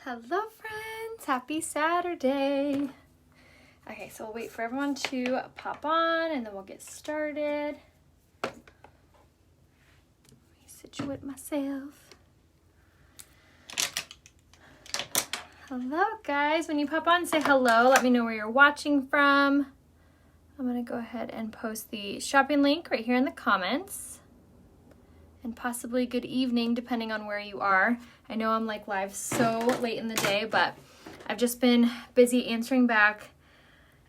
Hello friends, happy Saturday. Okay, so we'll wait for everyone to pop on and then we'll get started. Let me situate myself. Hello guys, when you pop on, say hello. Let me know where you're watching from. I'm gonna go ahead and post the shopping link right here in the comments. And possibly good evening depending on where you are. I know I'm like live so late in the day, but I've just been busy answering back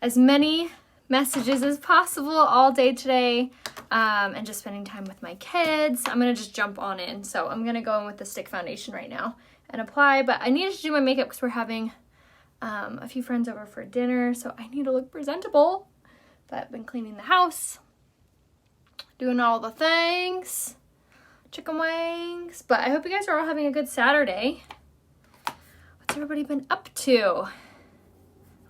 as many messages as possible all day today, and just spending time with my kids. I'm gonna just jump on in. So I'm gonna go in with the stick foundation right now and apply, but I needed to do my makeup because we're having a few friends over for dinner, so I need to look presentable. But I've been cleaning the house, doing all the things. Chicken wings. But I hope you guys are all having a good Saturday. What's everybody been up to?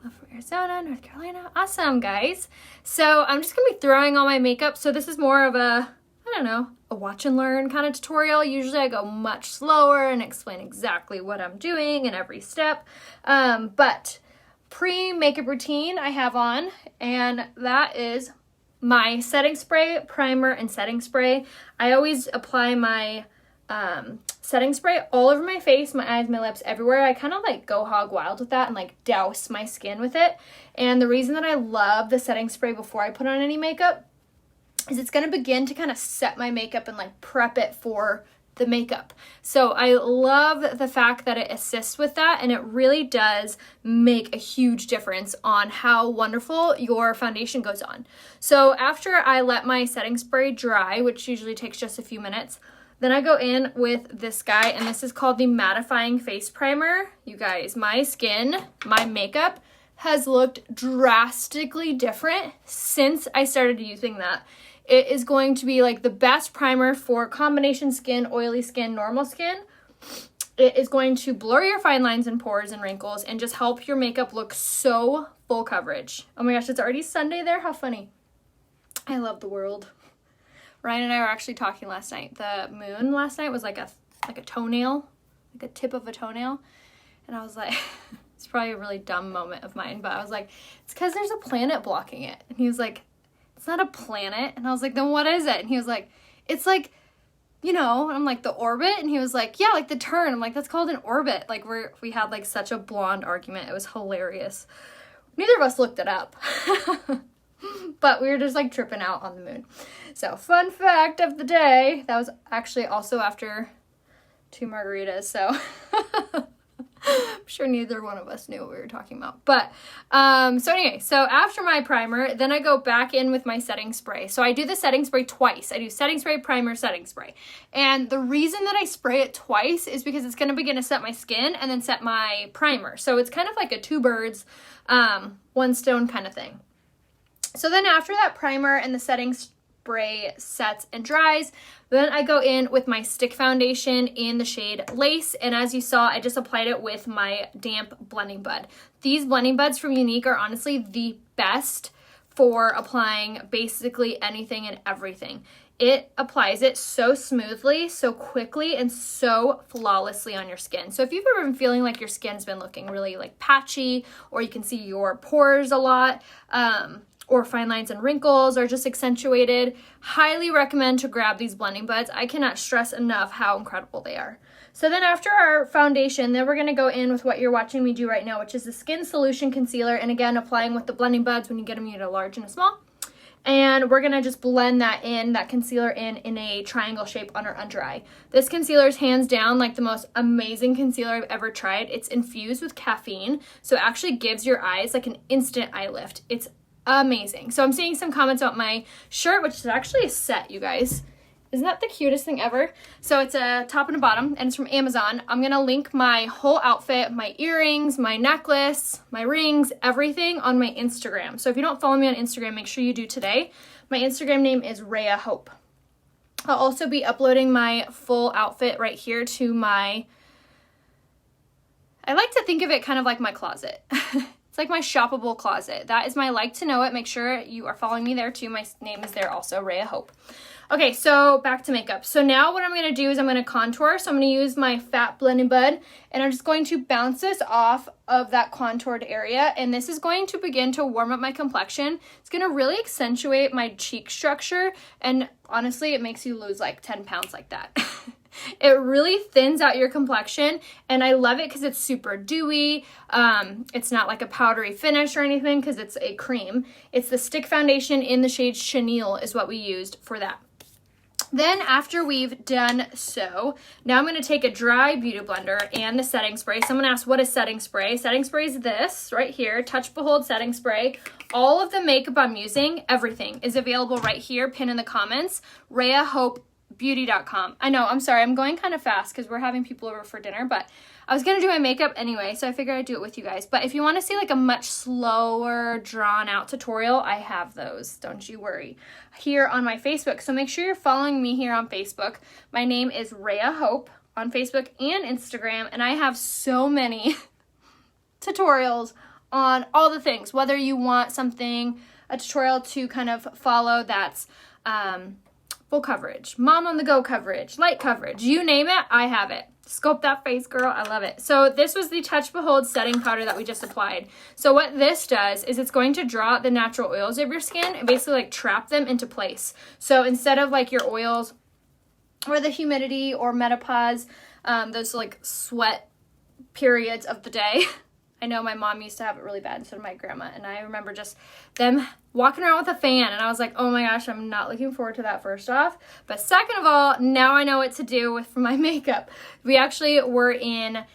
Love from Arizona, North Carolina. Awesome, guys. So I'm just gonna be throwing on my makeup. So this is more of a, I don't know, a watch and learn kind of tutorial. Usually I go much slower and explain exactly what I'm doing in every step. But pre-makeup routine I have on, and that is my setting spray, primer, and setting spray. I always apply my setting spray all over my face, my eyes, my lips, everywhere. I kind of like go hog wild with that and like douse my skin with it. And the reason that I love the setting spray before I put on any makeup is it's going to begin to kind of set my makeup and like prep it for the makeup. So I love the fact that it assists with that, and it really does make a huge difference on how wonderful your foundation goes on. So after I let my setting spray dry, which usually takes just a few minutes, then I go in with this guy, and this is called the Mattifying Face Primer. You guys, my skin, my makeup has looked drastically different since I started using that. It is going to be like the best primer for combination skin, oily skin, normal skin. It is going to blur your fine lines and pores and wrinkles and just help your makeup look so full coverage. Oh my gosh, it's already Sunday there? How funny. I love the world. Ryan and I were actually talking last night. The moon last night was like a toenail, like a tip of a toenail. And I was like, it's probably a really dumb moment of mine, but I was like, it's because there's a planet blocking it. And he was like, it's not a planet. And I was like, then what is it? And he was like, it's like, you know, and I'm like, the orbit? And he was like, yeah, like the turn. I'm like, that's called an orbit. Like we had like such a blonde argument. It was hilarious. Neither of us looked it up. But we were just like tripping out on the moon. So fun fact of the day, that was actually also after 2 margaritas. So I'm sure neither one of us knew what we were talking about. But, so anyway, so after my primer, then I go back in with my setting spray. So I do the setting spray twice. I do setting spray, primer, setting spray. And the reason that I spray it twice is because it's going to begin to set my skin and then set my primer. So it's kind of like a 2 birds, 1 stone kind of thing. So then after that primer and the setting spray sets and dries, then I go in with my stick foundation in the shade Lace, and as you saw, I just applied it with my damp blending bud. These blending buds from Younique are honestly the best for applying basically anything and everything. It applies it so smoothly, so quickly, and so flawlessly on your skin. So if you've ever been feeling like your skin's been looking really like patchy, or you can see your pores a lot, or fine lines and wrinkles are just accentuated, highly recommend to grab these blending buds. I cannot stress enough how incredible they are. So then after our foundation, then we're going to go in with what you're watching me do right now, which is the Skin Solution Concealer. And again, applying with the blending buds. When you get them, you get a large and a small. And we're going to just blend that concealer in a triangle shape on our under eye. This concealer is hands down like the most amazing concealer I've ever tried. It's infused with caffeine, so it actually gives your eyes like an instant eye lift. It's amazing. So I'm seeing some comments about my shirt, which is actually a set, you guys. Isn't that the cutest thing ever? So it's a top and a bottom, and it's from Amazon. I'm going to link my whole outfit, my earrings, my necklace, my rings, everything on my Instagram. So if you don't follow me on Instagram, make sure you do today. My Instagram name is Rhea Hope. I'll also be uploading my full outfit right here to my, I like to think of it kind of like my closet. It's like my shoppable closet. That is my like to know it. Make sure you are following me there too. My name is there also, Rhea Hope. Okay, so back to makeup. So now what I'm going to do is I'm going to contour. So I'm going to use my Fat Blending Bud, and I'm just going to bounce this off of that contoured area. And this is going to begin to warm up my complexion. It's going to really accentuate my cheek structure. And honestly, it makes you lose like 10 pounds like that. It really thins out your complexion, and I love it because it's super dewy. It's not like a powdery finish or anything because it's a cream. It's the stick foundation in the shade Chenille is what we used for that. Then after we've done so, now I'm going to take a dry beauty blender and the setting spray. Someone asked, what is setting spray? Setting spray is this right here, Touch Behold setting spray. All of the makeup I'm using, everything, is available right here, pinned in the comments, RheaHopeBeauty.com. I know, I'm sorry, I'm going kind of fast because we're having people over for dinner, but I was going to do my makeup anyway, so I figured I'd do it with you guys. But if you want to see like a much slower, drawn out tutorial, I have those, don't you worry, here on my Facebook. So make sure you're following me here on Facebook. My name is Rhea Hope on Facebook and Instagram, and I have so many tutorials on all the things, whether you want something, a tutorial to kind of follow that's full coverage, mom on the go coverage, light coverage, you name it, I have it. Sculpt that face, girl. I love it. So this was the Touch Behold setting powder that we just applied. So what this does is it's going to draw out the natural oils of your skin and basically like trap them into place. So instead of like your oils or the humidity or menopause, those like sweat periods of the day, I know my mom used to have it really bad, and so did my grandma, and I remember just them walking around with a fan, and I was like, oh my gosh, I'm not looking forward to that, first off. But second of all, now I know what to do with for my makeup. We actually were in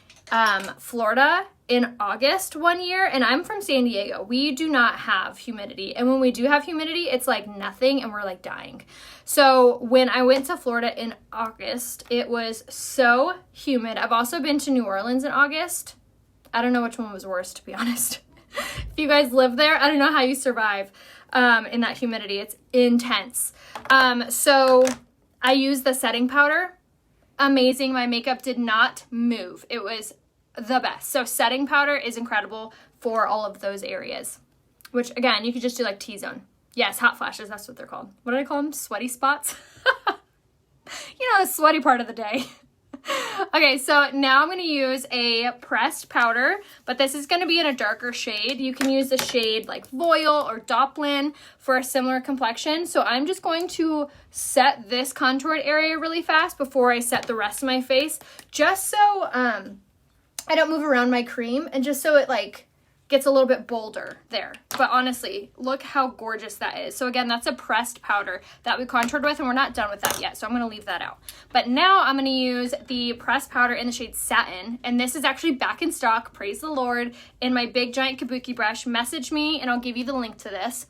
Florida in August one year, and I'm from San Diego. We do not have humidity, and when we do have humidity, it's like nothing, and we're like dying. So when I went to Florida in August, it was so humid. I've also been to New Orleans in August. I don't know which one was worse, to be honest. If you guys live there, I don't know how you survive in that humidity. It's intense. So I used the setting powder. Amazing. My makeup did not move. It was the best. So setting powder is incredible for all of those areas, which again, you could just do like T-zone. Yes, hot flashes. That's what they're called. What did I call them? Sweaty spots? You know, the sweaty part of the day. Okay, so now I'm going to use a pressed powder, but this is going to be in a darker shade. You can use the shade like Voile or Doplin for a similar complexion. So I'm just going to set this contoured area really fast before I set the rest of my face, just so I don't move around my cream, and just so it like gets a little bit bolder there. But honestly, look how gorgeous that is. So again, that's a pressed powder that we contoured with, and we're not done with that yet, so I'm going to leave that out. But now I'm going to use the pressed powder in the shade Satin, and this is actually back in stock, praise the Lord, in my big giant kabuki brush. Message me and I'll give you the link to this.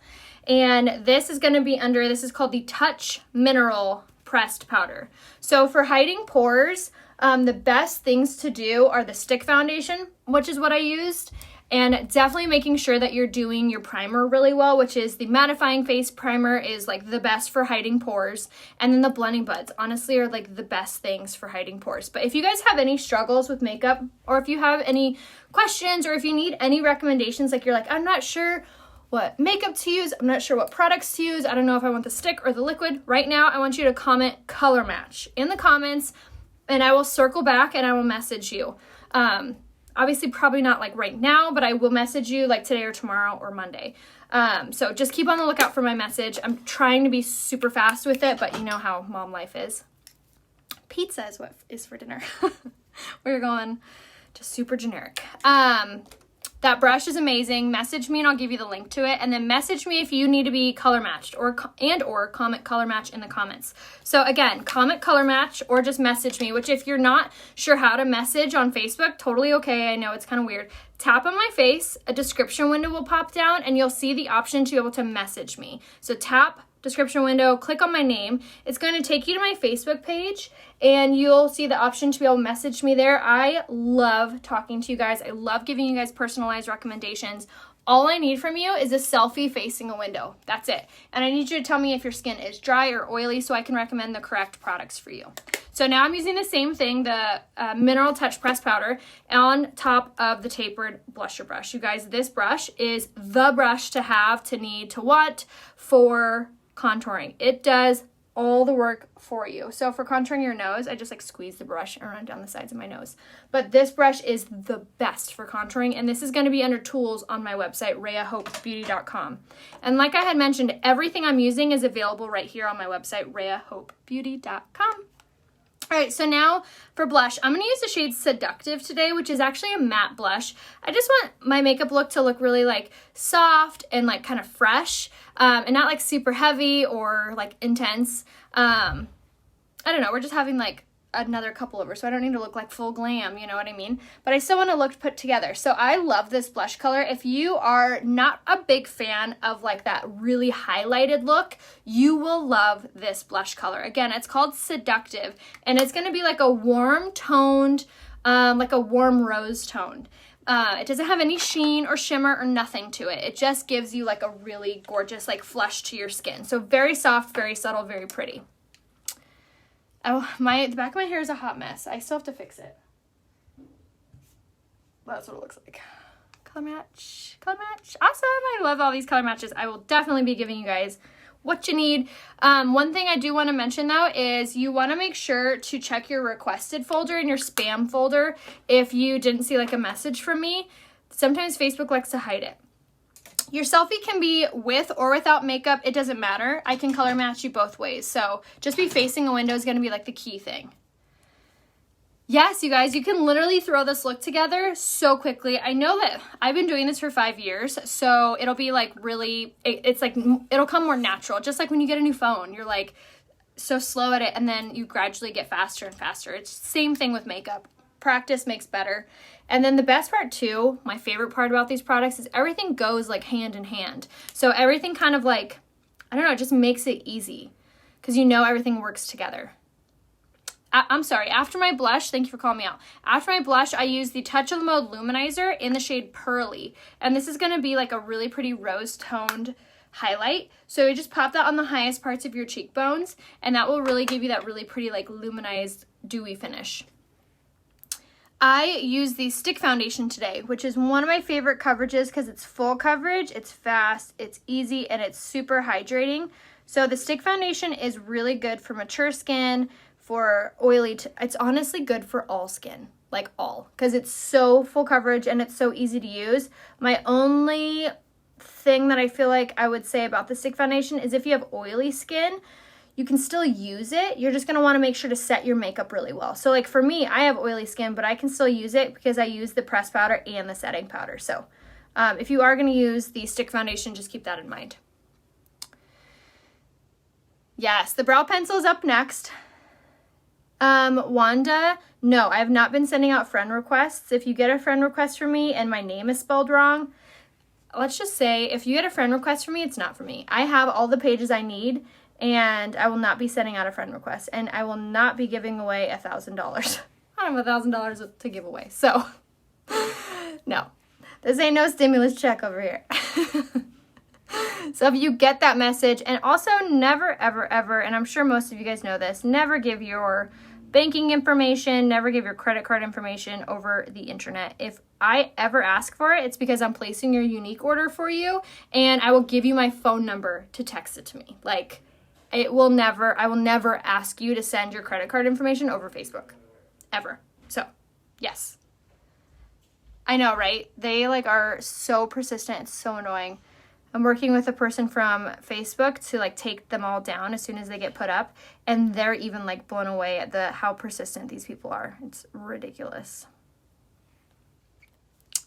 And this is going to be under, this is called the Touch Mineral Pressed Powder. So for hiding pores, the best things to do are the stick foundation, which is what I used, and definitely making sure that you're doing your primer really well, which is the mattifying face primer is like the best for hiding pores. And then the blending buds, honestly, are like the best things for hiding pores. But if you guys have any struggles with makeup, or if you have any questions, or if you need any recommendations, like you're like, I'm not sure what makeup to use, I'm not sure what products to use, I don't know if I want the stick or the liquid, right now I want you to comment color match in the comments, and I will circle back and I will message you. Obviously, probably not like right now, but I will message you like today or tomorrow or Monday. So just keep on the lookout for my message. I'm trying to be super fast with it, but you know how mom life is. Pizza is what is for dinner. We're going just super generic. That brush is amazing. Message me and I'll give you the link to it. And then message me if you need to be color matched, or comment color match in the comments. So again, comment color match or just message me, which if you're not sure how to message on Facebook, totally okay. I know it's kind of weird. Tap on my face, a description window will pop down and you'll see the option to be able to message me. So tap description window, click on my name. It's going to take you to my Facebook page and you'll see the option to be able to message me there. I love talking to you guys. I love giving you guys personalized recommendations. All I need from you is a selfie facing a window. That's it. And I need you to tell me if your skin is dry or oily so I can recommend the correct products for you. So now I'm using the same thing, the Mineral Touch Pressed Powder, on top of the tapered blusher brush. You guys, this brush is the brush to have, to need, to want for contouring. It does all the work for you. So for contouring your nose, I just like squeeze the brush around down the sides of my nose. But this brush is the best for contouring, and this is going to be under tools on my website, RheaHopeBeauty.com. And like I had mentioned, everything I'm using is available right here on my website, RheaHopeBeauty.com. All right, so now for blush, I'm going to use the shade Seductive today, which is actually a matte blush. I just want my makeup look to look really like soft and like kind of fresh, and not like super heavy or like intense. I don't know, we're just having like another couple over, so I don't need to look like full glam, you know what I mean? But I still want to look put together. So I love this blush color. If you are not a big fan of like that really highlighted look, you will love this blush color. Again, it's called Seductive, and it's going to be like a warm toned, like a warm rose toned. It doesn't have any sheen or shimmer or nothing to it. It just gives you like a really gorgeous like flush to your skin. So very soft, very subtle, very pretty. Oh, the back of my hair is a hot mess. I still have to fix it. That's what it looks like. Color match, color match. Awesome. I love all these color matches. I will definitely be giving you guys what you need. One thing I do want to mention though is you want to make sure to check your requested folder and your spam folder if you didn't see like a message from me. Sometimes Facebook likes to hide it. Your selfie can be with or without makeup. It doesn't matter. I can color match you both ways. So just be facing a window is going to be like the key thing. Yes, you guys, you can literally throw this look together so quickly. I know that I've been doing this for 5 years, so it'll be like really, it's like, it'll come more natural. Just like when you get a new phone, you're like so slow at it and then you gradually get faster and faster. It's the same thing with makeup. Practice makes better. And then the best part too, my favorite part about these products is everything goes like hand in hand. So everything kind of like, I don't know, it just makes it easy because you know everything works together. I'm sorry, after my blush, thank you for calling me out. After my blush, I use the Touch of Mode Luminizer in the shade Pearly. And this is going to be like a really pretty rose toned highlight. So you just pop that on the highest parts of your cheekbones and that will really give you that really pretty like luminized dewy finish. I use the stick foundation today, which is one of my favorite coverages because it's full coverage, it's fast, it's easy, and it's super hydrating. So the stick foundation is really good for mature skin, for oily, it's honestly good for all skin, like all, because it's so full coverage and it's so easy to use. My only thing that I feel like I would say about the stick foundation is if you have oily skin, you can still use it. You're just going to want to make sure to set your makeup really well. So like for me, I have oily skin, but I can still use it because I use the pressed powder and the setting powder. So if you are going to use the stick foundation, just keep that in mind. Yes, the brow pencil is up next. Wanda, no, I have not been sending out friend requests. If you get a friend request from me and my name is spelled wrong, let's just say if you get a friend request from me, it's not for me. I have all the pages I need. And I will not be sending out a friend request. And I will not be giving away $1,000. I don't have $1,000 to give away. So, no. This ain't no stimulus check over here. So if you get that message, and also never, ever, ever, and I'm sure most of you guys know this, never give your banking information, never give your credit card information over the internet. If I ever ask for it, it's because I'm placing your unique order for you, and I will give you my phone number to text it to me. Like, I will never ask you to send your credit card information over Facebook, ever. So, yes. I know, right? They like are so persistent. It's so annoying. I'm working with a person from Facebook to like take them all down as soon as they get put up, and they're even like blown away at how persistent these people are. It's ridiculous.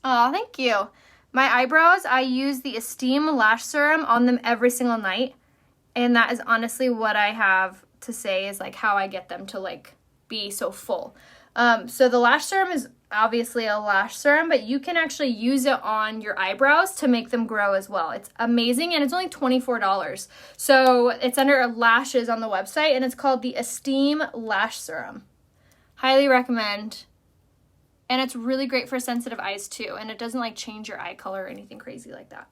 Oh, thank you. My eyebrows, I use the Esteem Lash Serum on them every single night. And that is honestly what I have to say is like how I get them to like be so full. So the lash serum is obviously a lash serum, but you can actually use it on your eyebrows to make them grow as well. It's amazing, and it's only $24. So it's under lashes on the website, and it's called the Esteem Lash Serum. Highly recommend. And it's really great for sensitive eyes too, and it doesn't like change your eye color or anything crazy like that.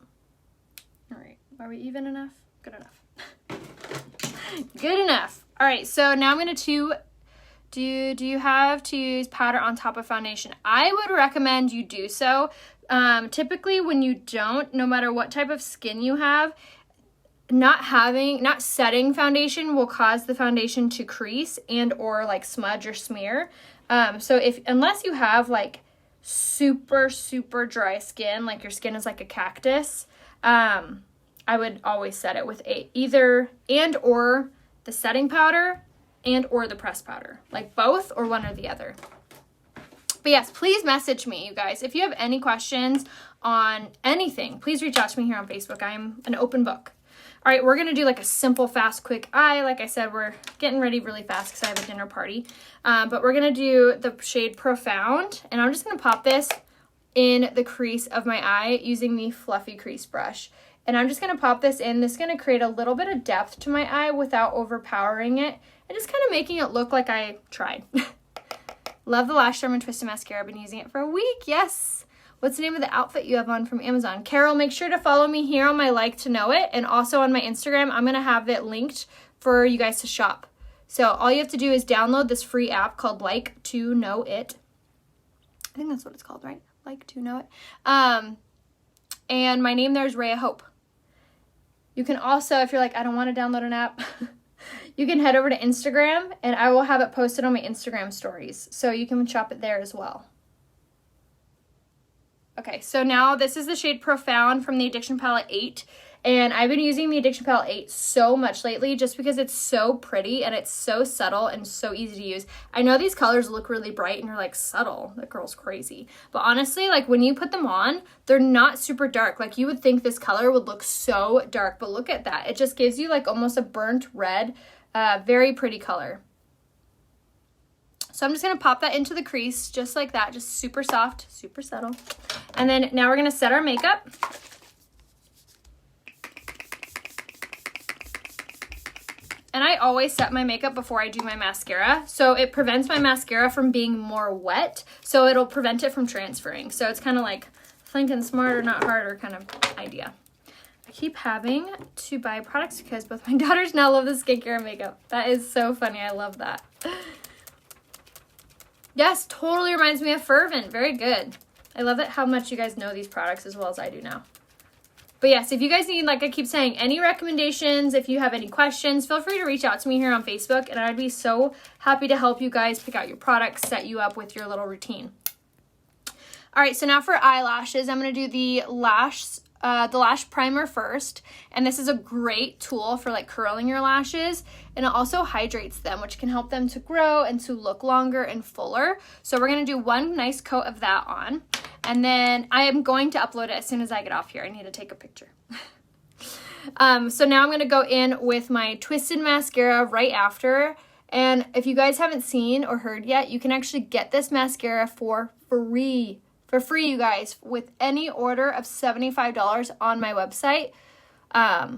All right, are we even enough? Good enough. Good enough. All right, so now I'm going to do you have to use powder on top of foundation? I would recommend you do so. Typically when you don't, no matter what type of skin you have, not setting foundation will cause the foundation to crease and or like smudge or smear. So unless you have like super, super dry skin, like your skin is like a cactus, I would always set it with either and or the setting powder and or the pressed powder, like both or one or the other. But yes, please message me, you guys. If you have any questions on anything, please reach out to me here on Facebook. I'm an open book. All right, we're going to do like a simple, fast, quick eye. Like I said, we're getting ready really fast because I have a dinner party. But we're going to do the shade Profound. And I'm just going to pop this in the crease of my eye using the fluffy crease brush. And I'm just going to pop this in. This is going to create a little bit of depth to my eye without overpowering it. And just kind of making it look like I tried. Love the Lash Charm and Twisted Mascara. I've been using it for a week. Yes. What's the name of the outfit you have on from Amazon? Carol, make sure to follow me here on my Like to Know It. And also on my Instagram, I'm going to have it linked for you guys to shop. So all you have to do is download this free app called Like to Know It. I think that's what it's called, right? Like to Know It. And my name there is Rhea Hope. You can also, if you're like, I don't want to download an app, you can head over to Instagram and I will have it posted on my Instagram stories. So you can shop it there as well. Okay, so now this is the shade Profound from the Addiction Palette 8. And I've been using the Addiction Palette 8 so much lately just because it's so pretty and it's so subtle and so easy to use. I know these colors look really bright and you're like, subtle, that girl's crazy. But honestly, like when you put them on, they're not super dark. Like you would think this color would look so dark, but look at that. It just gives you like almost a burnt red, very pretty color. So I'm just going to pop that into the crease just like that, just super soft, super subtle. And then now we're going to set our makeup. And I always set my makeup before I do my mascara. So it prevents my mascara from being more wet. So it'll prevent it from transferring. So it's kind of like thinking smarter, not harder kind of idea. I keep having to buy products because both my daughters now love the skincare and makeup. That is so funny. I love that. Yes, totally reminds me of Fervent. Very good. I love it how much you guys know these products as well as I do now. But yes, if you guys need, like I keep saying, any recommendations, if you have any questions, feel free to reach out to me here on Facebook, and I'd be so happy to help you guys pick out your products, set you up with your little routine. All right, so now for eyelashes, I'm going to do the lash primer first, and this is a great tool for like curling your lashes, and it also hydrates them, which can help them to grow and to look longer and fuller. So we're going to do one nice coat of that on. And then I am going to upload it as soon as I get off here. I need to take a picture. So now I'm going to go in with my Twisted Mascara right after. And if you guys haven't seen or heard yet, you can actually get this mascara for free. For free, you guys, with any order of $75 on my website,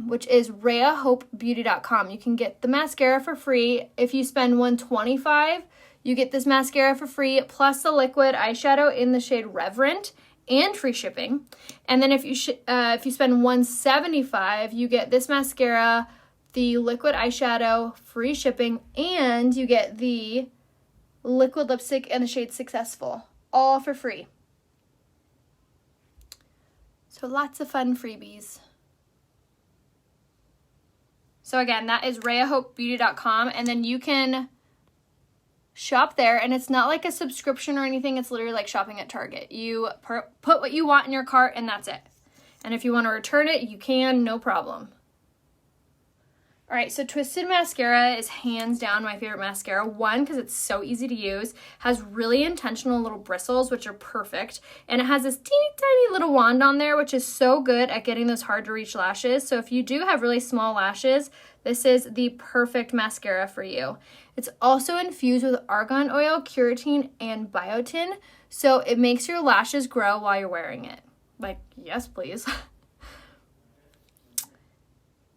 which is RheaHopeBeauty.com. You can get the mascara for free. If you spend $125, you get this mascara for free, plus the liquid eyeshadow in the shade Reverent, and free shipping. And then if you spend $175, you get this mascara, the liquid eyeshadow, free shipping, and you get the liquid lipstick in the shade Successful, all for free. So lots of fun freebies. So again, that is RheaHopeBeauty.com, and then you can shop there, and it's not like a subscription or anything. It's literally like shopping at Target. You put what you want in your cart, and that's it. And if you want to return it, you can, no problem. All right, so Twisted Mascara is hands down my favorite mascara. One, because it's so easy to use, has really intentional little bristles, which are perfect, and it has this teeny tiny little wand on there, which is so good at getting those hard to reach lashes. So if you do have really small lashes, this is the perfect mascara for you. It's also infused with argan oil, keratin, and biotin, so it makes your lashes grow while you're wearing it. Like, yes, please.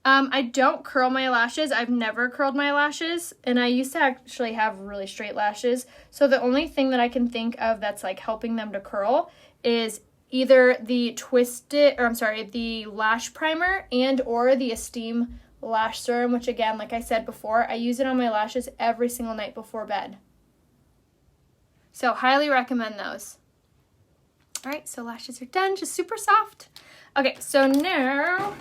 I don't curl my lashes. I've never curled my lashes, and I used to actually have really straight lashes. So the only thing that I can think of that's like helping them to curl is either the the lash primer and or the Esteem Lash Serum, which again, like I said before, I use it on my lashes every single night before bed. So highly recommend those. All right, so lashes are done, just super soft. Okay, so now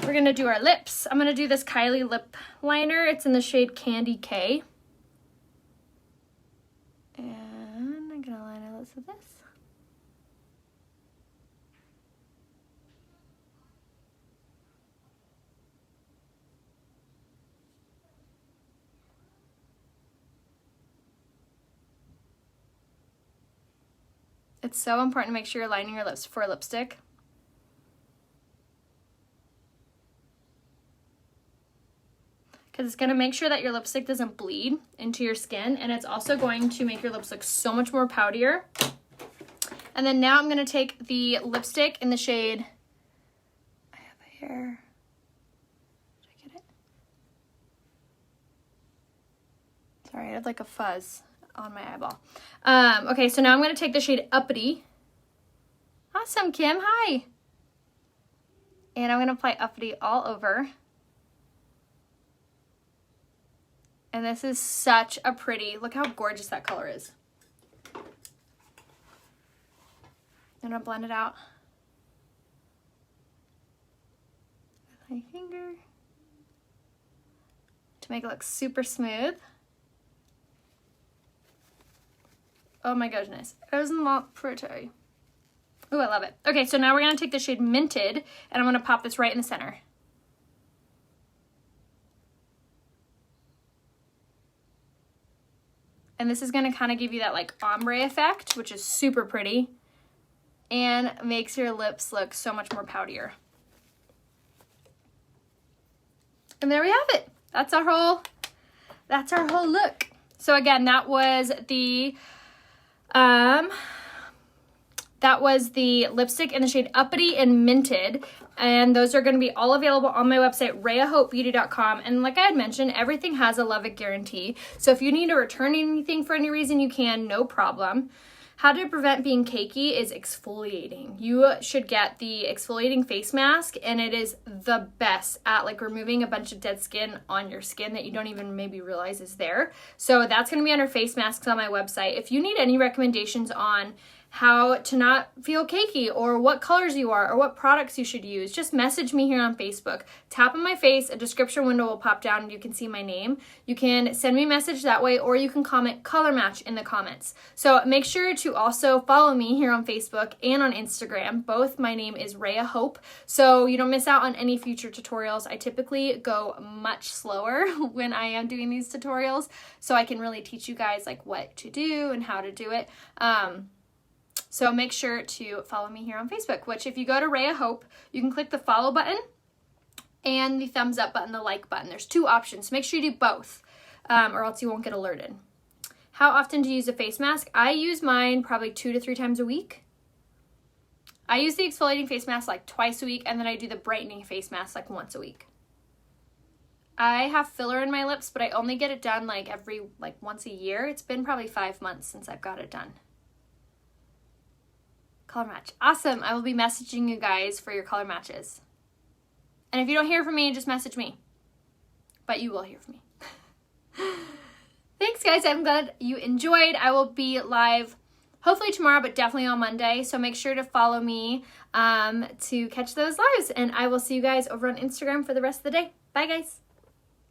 we're we're gonna do our lips. I'm gonna do this Kylie lip liner. It's in the shade Candy K. And I'm gonna line our lips with this. It's so important to make sure you're lining your lips before lipstick. Because it's going to make sure that your lipstick doesn't bleed into your skin, and it's also going to make your lips look so much more powderier. And then now I'm going to take the lipstick in the shade, I have here, did I get it? Sorry, I had like a fuzz on my eyeball. Okay, so now I'm going to take the shade Uppity. Awesome, Kim, hi. And I'm going to apply Uppity all over. And this is such a pretty, look how gorgeous that color is. I'm gonna blend it out with my finger to make it look super smooth. Oh my goodness, isn't that pretty? Oh, I love it. Okay, so now we're gonna take the shade Minted, and I'm gonna pop this right in the center. And this is going to kind of give you that like ombre effect, which is super pretty and makes your lips look so much more powderier. And there we have it. That's our whole look. So again, that was the lipstick in the shade Uppity and Minted. And those are going to be all available on my website, RheaHopeBeauty.com. And like I had mentioned, everything has a love it guarantee. So if you need to return anything for any reason, you can, no problem. How to prevent being cakey is exfoliating. You should get the exfoliating face mask, and it is the best at like removing a bunch of dead skin on your skin that you don't even maybe realize is there. So that's going to be under face masks on my website. If you need any recommendations on how to not feel cakey or what colors you are or what products you should use, just message me here on Facebook. Tap on my face, a description window will pop down and you can see my name. You can send me a message that way, or you can comment color match in the comments. So make sure to also follow me here on Facebook and on Instagram. Both my name is Rhea Hope, so you don't miss out on any future tutorials. I typically go much slower when I am doing these tutorials, so I can really teach you guys like what to do and how to do it. So make sure to follow me here on Facebook, which if you go to Rhea Hope, you can click the follow button and the thumbs up button, the like button. There's two options. Make sure you do both or else you won't get alerted. How often do you use a face mask? I use mine probably 2 to 3 times a week. I use the exfoliating face mask like twice a week, and then I do the brightening face mask like once a week. I have filler in my lips, but I only get it done like once a year. It's been probably 5 months since I've got it done. Color match. Awesome. I will be messaging you guys for your color matches. And if you don't hear from me, just message me. But you will hear from me. Thanks, guys. I'm glad you enjoyed. I will be live hopefully tomorrow, but definitely on Monday. So make sure to follow me to catch those lives. And I will see you guys over on Instagram for the rest of the day. Bye, guys.